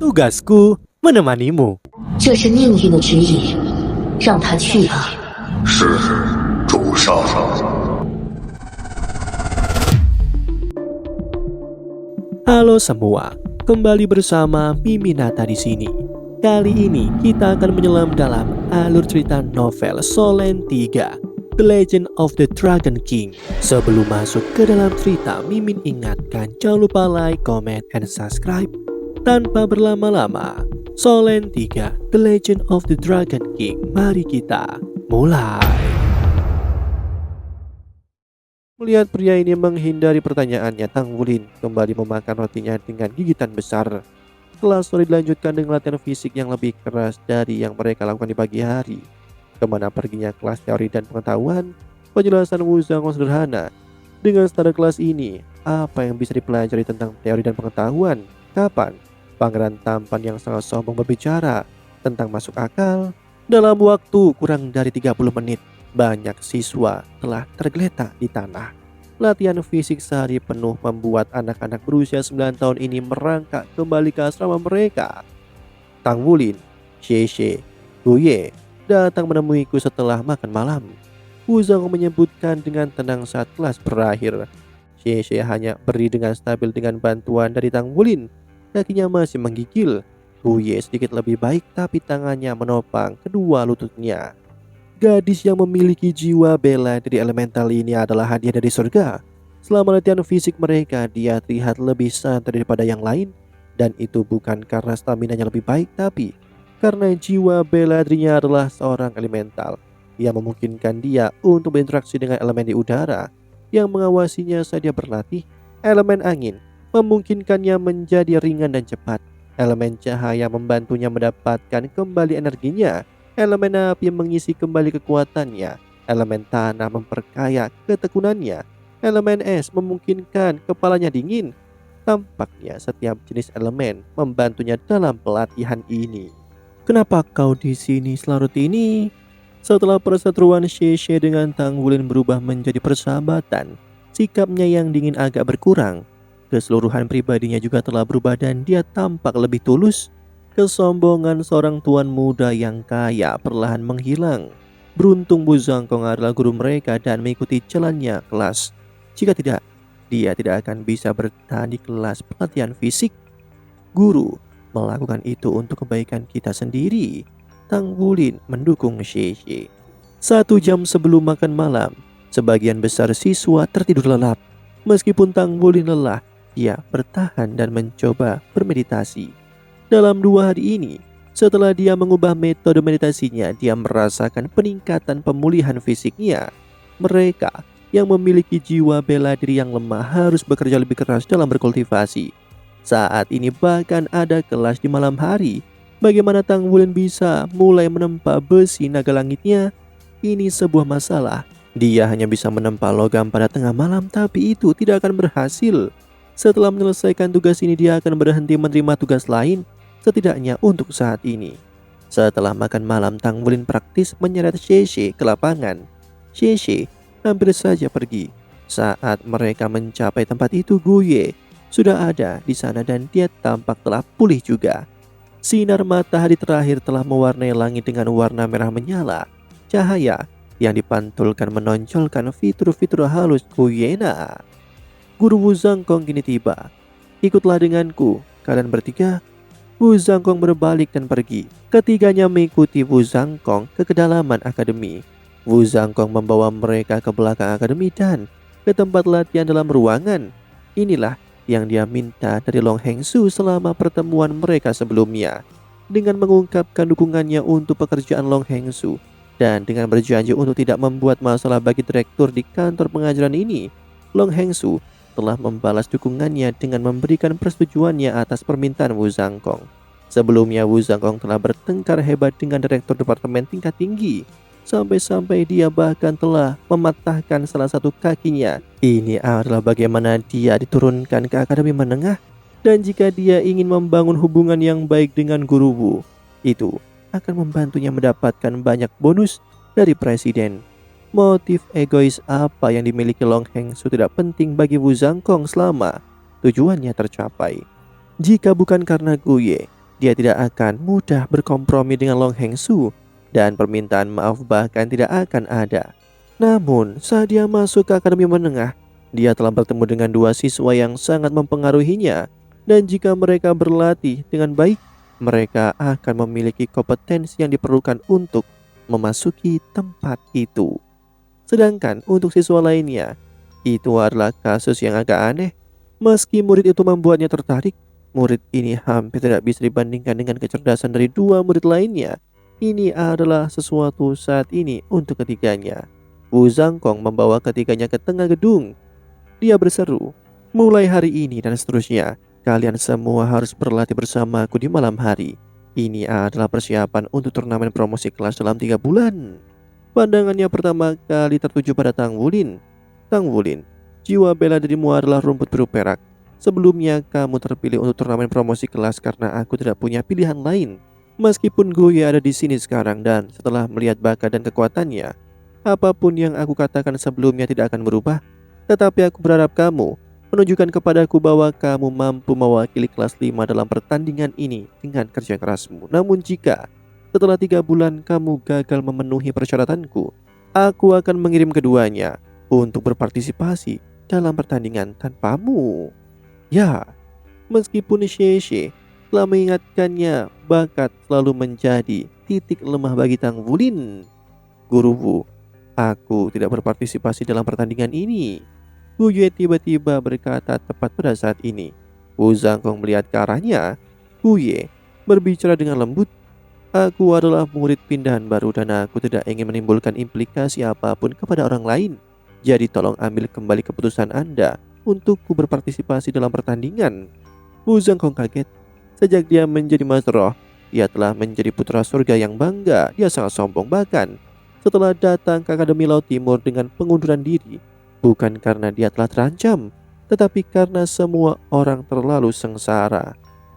Tugasku menemanimu. 这是命运的指引，让他去吧。是，主上。Halo semua, kembali bersama Miminata di sini. Kali ini kita akan menyelam dalam alur cerita novel Solen 3, The Legend of the Dragon King. Sebelum masuk ke dalam cerita, Mimin ingatkan jangan lupa like, comment, and subscribe. Tanpa berlama-lama, Solen 3, The Legend of the Dragon King. Mari kita mulai. Melihat pria ini menghindari pertanyaannya, Tang Wulin kembali memakan rotinya dengan gigitan besar. Setelah sore dilanjutkan dengan latihan fisik yang lebih keras dari yang mereka lakukan di pagi hari. Kemana perginya kelas teori dan pengetahuan? Penjelasan Wu Zhangkong sederhana. Dengan standar kelas ini, apa yang bisa dipelajari tentang teori dan pengetahuan? Kapan? Pangeran tampan yang sangat sombong berbicara tentang masuk akal. Dalam waktu kurang dari 30 menit, banyak siswa telah tergeletak di tanah. Latihan fisik sehari penuh membuat anak-anak berusia 9 tahun ini merangkak kembali ke asrama mereka. Tang Wulin, Xie Xie, Gu Ye datang menemuiku setelah makan malam. Wu Zhangkong menyebutkan dengan tenang saat kelas berakhir. Xie Xie hanya berdiri dengan stabil dengan bantuan dari Tang Wulin. Kakinya masih menggigil. Gu Ye sedikit lebih baik tapi tangannya menopang kedua lututnya. Gadis yang memiliki jiwa bela diri elemental ini adalah hadiah dari surga. Selama latihan fisik mereka, dia terlihat lebih santai daripada yang lain. Dan itu bukan karena staminanya lebih baik, tapi karena jiwa bela dirinya adalah seorang elemental yang memungkinkan dia untuk berinteraksi dengan elemen di udara yang mengawasinya saat dia berlatih. Elemen angin memungkinkannya menjadi ringan dan cepat. Elemen cahaya membantunya mendapatkan kembali energinya. Elemen api mengisi kembali kekuatannya. Elemen tanah memperkaya ketekunannya. Elemen es memungkinkan kepalanya dingin. Tampaknya setiap jenis elemen membantunya dalam pelatihan ini. Kenapa kau di sini selarut ini? Setelah perseteruan Xie Xie dengan Tang Wulin berubah menjadi persahabatan, sikapnya yang dingin agak berkurang. Keseluruhan pribadinya juga telah berubah dan dia tampak lebih tulus. Kesombongan seorang tuan muda yang kaya perlahan menghilang. Beruntung Wu Zhangkong adalah guru mereka dan mengikuti jalannya kelas. Jika tidak, dia tidak akan bisa bertahan di kelas pelatihan fisik. Guru melakukan itu untuk kebaikan kita sendiri. Tang Wulin mendukung Xie Xie. 1 jam sebelum makan malam, sebagian besar siswa tertidur lelap. Meskipun Tang Wulin lelah, dia bertahan dan mencoba bermeditasi. Dalam 2 hari ini, setelah dia mengubah metode meditasinya, dia merasakan peningkatan pemulihan fisiknya. Mereka yang memiliki jiwa bela diri yang lemah harus bekerja lebih keras dalam berkultivasi. Saat ini bahkan ada kelas di malam hari. Bagaimana Tang Wulin bisa mulai menempa besi naga langitnya? Ini sebuah masalah. Dia hanya bisa menempa logam pada tengah malam, tapi itu tidak akan berhasil. Setelah menyelesaikan tugas ini, dia akan berhenti menerima tugas lain. Setidaknya untuk saat ini. Setelah makan malam, Tang Wulin praktis menyeret Xie Xie ke lapangan. Xie Xie hampir saja pergi. Saat mereka mencapai tempat itu, Gu Ye sudah ada di sana dan dia tampak telah pulih juga. Sinar matahari terakhir telah mewarnai langit dengan warna merah menyala. Cahaya yang dipantulkan menonjolkan fitur-fitur halus Gu Ye. Guru Wu Zhangkong kini tiba. Ikutlah denganku, kalian bertiga. Wu Zhangkong berbalik dan pergi. Ketiganya mengikuti Wu Zhangkong ke kedalaman akademi. Wu Zhangkong membawa mereka ke belakang akademi dan ke tempat latihan dalam ruangan. Inilah yang dia minta dari Long Hengsu selama pertemuan mereka sebelumnya. Dengan mengungkapkan dukungannya untuk pekerjaan Long Hengsu dan dengan berjanji untuk tidak membuat masalah bagi direktur di kantor pengajaran ini, Long Hengsu telah membalas dukungannya dengan memberikan persetujuannya atas permintaan Wu Zhangkong. Sebelumnya Wu Zhangkong telah bertengkar hebat dengan direktur departemen tingkat tinggi. Sampai-sampai dia bahkan telah mematahkan salah satu kakinya. Ini adalah bagaimana dia diturunkan ke akademi menengah. Dan jika dia ingin membangun hubungan yang baik dengan guru Wu, itu akan membantunya mendapatkan banyak bonus dari presiden. Motif egois apa yang dimiliki Long Hengsu tidak penting bagi Wu Zhangkong selama tujuannya tercapai. Jika bukan karena Gu Ye, Dia tidak akan mudah berkompromi dengan Long Hengsu, dan permintaan maaf bahkan tidak akan ada. Namun, saat dia masuk ke akademi menengah, dia telah bertemu dengan dua siswa yang sangat mempengaruhinya. Dan jika mereka berlatih dengan baik, mereka akan memiliki kompetensi yang diperlukan untuk memasuki tempat itu. Sedangkan untuk siswa lainnya, itu adalah kasus yang agak aneh. Meski murid itu membuatnya tertarik, murid ini hampir tidak bisa dibandingkan dengan kecerdasan dari dua murid lainnya. Ini adalah sesuatu saat ini untuk ketiganya. Wu Zhangkong membawa ketiganya ke tengah gedung. Dia berseru, mulai hari ini dan seterusnya, kalian semua harus berlatih bersamaku di malam hari. Ini adalah persiapan untuk turnamen promosi kelas dalam 3 bulan. Pandangannya pertama kali tertuju pada Tang Wulin. Tang Wulin, jiwa bela dirimu adalah rumput biru perak. Sebelumnya kamu terpilih untuk turnamen promosi kelas karena aku tidak punya pilihan lain. Meskipun Guye ada di sini sekarang dan setelah melihat bakat dan kekuatannya, apapun yang aku katakan sebelumnya tidak akan berubah. Tetapi aku berharap kamu menunjukkan kepadaku bahwa kamu mampu mewakili kelas 5 dalam pertandingan ini dengan kerja kerasmu. Namun jika setelah 3 bulan kamu gagal memenuhi persyaratanku, aku akan mengirim keduanya untuk berpartisipasi dalam pertandingan tanpamu. Ya, meskipun Xie telah mengingatkannya, bakat selalu menjadi titik lemah bagi Tang Wulin. Guru Wu, aku tidak berpartisipasi dalam pertandingan ini. Wu Yue tiba-tiba berkata tepat pada saat ini. Wu Zhangkong melihat ke arahnya. Wu Yue berbicara dengan lembut. Aku adalah murid pindahan baru dan aku tidak ingin menimbulkan implikasi apapun kepada orang lain. Jadi tolong ambil kembali keputusan Anda untukku berpartisipasi dalam pertandingan. Wu Zhangkong kaget. Sejak dia menjadi Master Roh, dia telah menjadi putra surga yang bangga. Dia sangat sombong bahkan setelah datang ke Akademi Laut Timur dengan pengunduran diri. Bukan karena dia telah terancam, tetapi karena semua orang terlalu sengsara.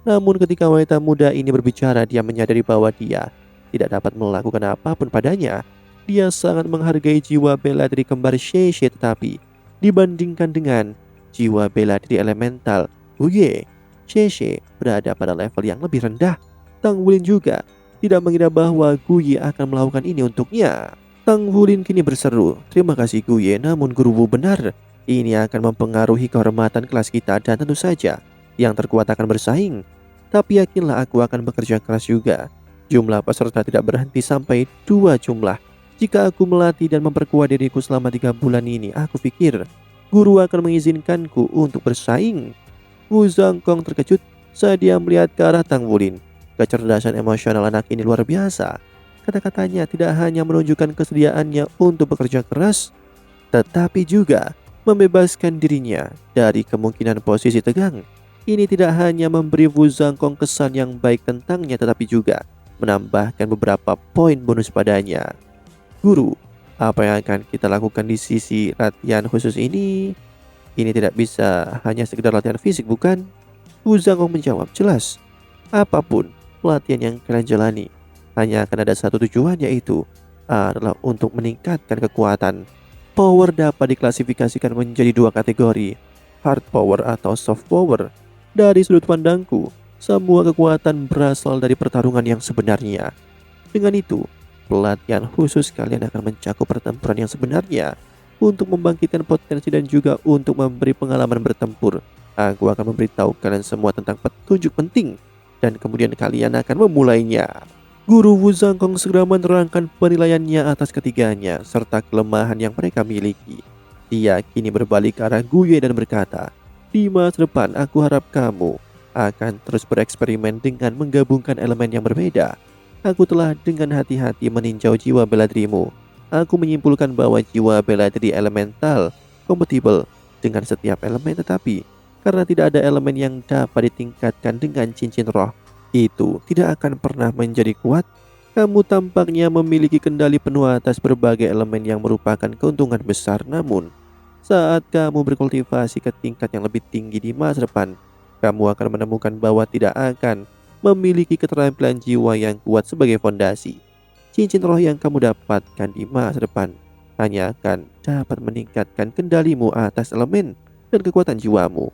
Namun ketika wanita muda ini berbicara, dia menyadari bahwa dia tidak dapat melakukan apapun padanya. Dia sangat menghargai jiwa bela diri kembar Xie, tetapi dibandingkan dengan jiwa bela diri elemental Wu Ye, Xie berada pada level yang lebih rendah. Tang Wulin juga tidak mengira bahwa Guye akan melakukan ini untuknya. Tang Wulin kini berseru, terima kasih Guye, namun Guru Wu benar. Ini akan mempengaruhi kehormatan kelas kita dan tentu saja yang terkuat akan bersaing. Tapi yakinlah aku akan bekerja keras juga. Jumlah peserta tidak berhenti sampai 2 jumlah. Jika aku melatih dan memperkuat diriku selama 3 bulan ini, aku pikir guru akan mengizinkanku untuk bersaing. Wu Zhangkong terkejut saat dia melihat ke arah Tang Wulin. Kecerdasan emosional anak ini luar biasa. Kata-katanya tidak hanya menunjukkan kesediaannya untuk bekerja keras, tetapi juga membebaskan dirinya dari kemungkinan posisi tegang. Ini tidak hanya memberi Wu Zhangkong kesan yang baik tentangnya, tetapi juga menambahkan beberapa poin bonus padanya. Guru, apa yang akan kita lakukan di sisi latihan khusus ini? Ini tidak bisa hanya sekedar latihan fisik, bukan? Wu Zhangkong menjawab, jelas. Apapun pelatihan yang kalian jalani, hanya akan ada satu tujuan, yaitu adalah untuk meningkatkan kekuatan. Power dapat diklasifikasikan menjadi 2 kategori, hard power atau soft power. Dari sudut pandangku, semua kekuatan berasal dari pertarungan yang sebenarnya. Dengan itu, pelatihan khusus kalian akan mencakup pertempuran yang sebenarnya untuk membangkitkan potensi dan juga untuk memberi pengalaman bertempur. Aku akan memberitahu kalian semua tentang petunjuk penting dan kemudian kalian akan memulainya. Guru Wu Zhangkong segera menerangkan penilaiannya atas ketiganya serta kelemahan yang mereka miliki. Dia kini berbalik ke arah Guye dan berkata, di masa depan aku harap kamu akan terus bereksperimen dengan menggabungkan elemen yang berbeda. Aku telah dengan hati-hati meninjau jiwa bela dirimu. Aku menyimpulkan bahwa jiwa bela diri elemental kompatibel dengan setiap elemen, tetapi karena tidak ada elemen yang dapat ditingkatkan dengan cincin roh, itu tidak akan pernah menjadi kuat. Kamu tampaknya memiliki kendali penuh atas berbagai elemen yang merupakan keuntungan besar. Namun, saat kamu berkultivasi ke tingkat yang lebih tinggi di masa depan, kamu akan menemukan bahwa tidak akan memiliki keterampilan jiwa yang kuat sebagai fondasi. Cincin roh yang kamu dapatkan di masa depan hanya akan dapat meningkatkan kendalimu atas elemen dan kekuatan jiwamu.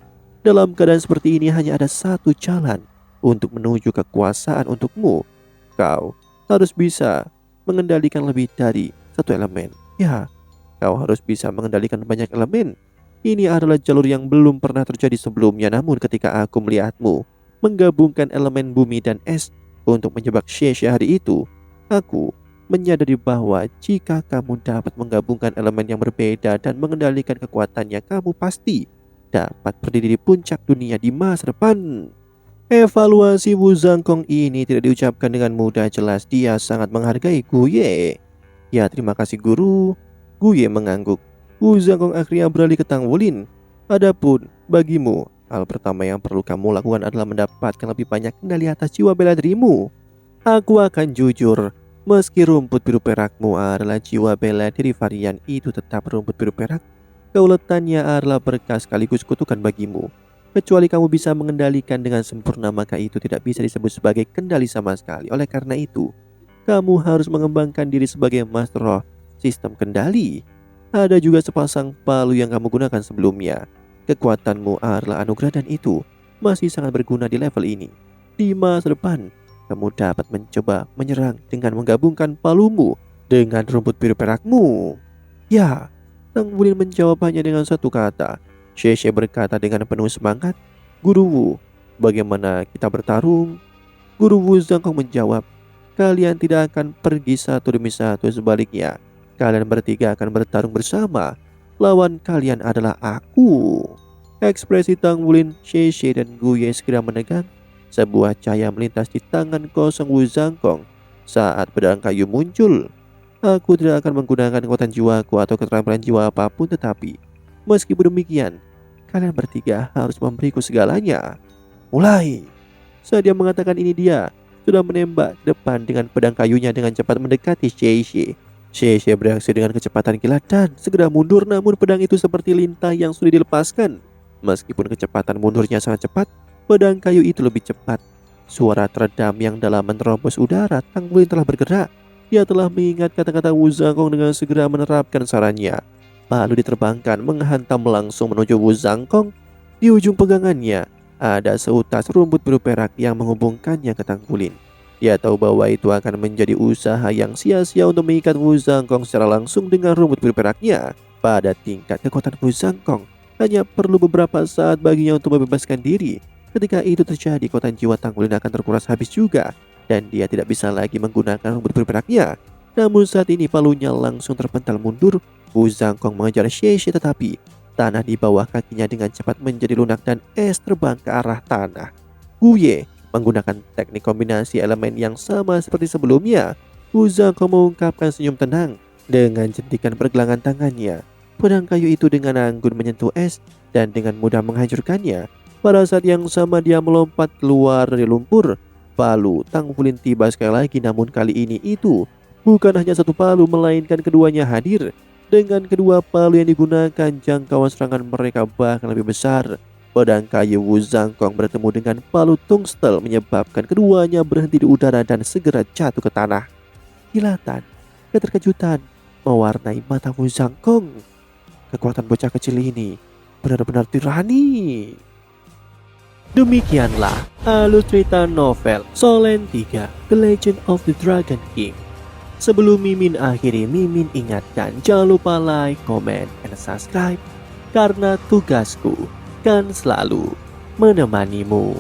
Dalam keadaan seperti ini hanya ada satu jalan untuk menuju kekuasaan untukmu. Kau harus bisa mengendalikan lebih dari satu elemen. Ya, kau harus bisa mengendalikan banyak elemen. Ini adalah jalur yang belum pernah terjadi sebelumnya, namun ketika aku melihatmu menggabungkan elemen bumi dan es untuk menjebak Shesha hari itu, aku menyadari bahwa jika kamu dapat menggabungkan elemen yang berbeda dan mengendalikan kekuatannya, kamu pasti dapat berdiri di puncak dunia di masa depan. Evaluasi Wu Zhangkong ini tidak diucapkan dengan mudah, jelas dia sangat menghargai Guye. Ya, terima kasih guru. Guye mengangguk. Wu Zhangkong akhirnya beralih ke Tang Wulin. Adapun bagimu, hal pertama yang perlu kamu lakukan adalah mendapatkan lebih banyak kendali atas jiwa bela dirimu. Aku akan jujur, meski rumput biru perakmu adalah jiwa bela diri varian itu, tetap rumput biru perak keuletannya adalah berkah sekaligus kutukan bagimu. Kecuali kamu bisa mengendalikan dengan sempurna, maka itu tidak bisa disebut sebagai kendali sama sekali. Oleh karena itu, kamu harus mengembangkan diri sebagai master roh sistem kendali. Ada juga sepasang palu yang kamu gunakan sebelumnya. Kekuatanmu adalah anugerah dan itu masih sangat berguna di level ini. Di masa depan, kamu dapat mencoba menyerang dengan menggabungkan palumu dengan rumput biru perakmu. Ya, Tang Wulin menjawabnya dengan satu kata. Sheshe berkata dengan penuh semangat, Guru Wu, bagaimana kita bertarung? Guru Wu Zhangkong menjawab, kalian tidak akan pergi satu demi satu, sebaliknya kalian bertiga akan bertarung bersama. Lawan kalian adalah aku. Ekspresi Tang Wulin, Sheshe dan Guye segera menegang. Sebuah cahaya melintas di tangan kosong Wu Zhangkong saat pedang kayu muncul. Aku tidak akan menggunakan kekuatan jiwaku atau keterampilan jiwa apapun, tetapi meskipun demikian, kalian bertiga harus memberiku segalanya. Mulai. Saat dia mengatakan ini, dia sudah menembak ke depan dengan pedang kayunya dengan cepat mendekati Sheshe. Sheshe bereaksi dengan kecepatan kilat dan segera mundur, namun pedang itu seperti lintah yang sudah dilepaskan. Meskipun kecepatan mundurnya sangat cepat, pedang kayu itu lebih cepat. Suara teredam yang dalam menerobos udara. Tang Wulin telah bergerak. Dia telah mengingat kata-kata Wu Zhangkong dengan segera menerapkan sarannya. Palu diterbangkan menghantam langsung menuju Wu Zhangkong. Di ujung pegangannya ada seutas rumput biru perak yang menghubungkannya ke Tang Wulin. Dia tahu bahwa itu akan menjadi usaha yang sia-sia untuk mengikat Wu Zhangkong secara langsung dengan rumput biru peraknya. Pada tingkat kekuatan Wu Zhangkong, hanya perlu beberapa saat baginya untuk membebaskan diri. Ketika itu terjadi, kekuatan jiwa Tang Wulin akan terkuras habis juga, dan dia tidak bisa lagi menggunakan rumput biru peraknya. Namun saat ini palunya langsung terpental mundur. Wu Zhangkong mengejar Sheshe, tetapi tanah di bawah kakinya dengan cepat menjadi lunak dan es terbang ke arah tanah. Guye menggunakan teknik kombinasi elemen yang sama seperti sebelumnya. Wu Zhangkong mengungkapkan senyum tenang dengan jentikan pergelangan tangannya. Pedang kayu itu dengan anggun menyentuh es dan dengan mudah menghancurkannya. Pada saat yang sama dia melompat keluar dari lumpur. Palu Tang Wulin tiba sekali lagi, namun kali ini itu bukan hanya satu palu, melainkan keduanya hadir. Dengan kedua palu yang digunakan, jangkauan serangan mereka bahkan lebih besar. Pedang kayu Wu Zhangkong bertemu dengan palu tungstel menyebabkan keduanya berhenti di udara dan segera jatuh ke tanah. Kilatan keterkejutan mewarnai mata Wu Zhangkong. Kekuatan bocah kecil ini benar-benar tirani. Demikianlah alur cerita novel Solen 3 The Legend of the Dragon King. Sebelum Mimin akhiri, Mimin ingatkan jangan lupa like, comment, and subscribe, karena tugasku kan selalu menemanimu.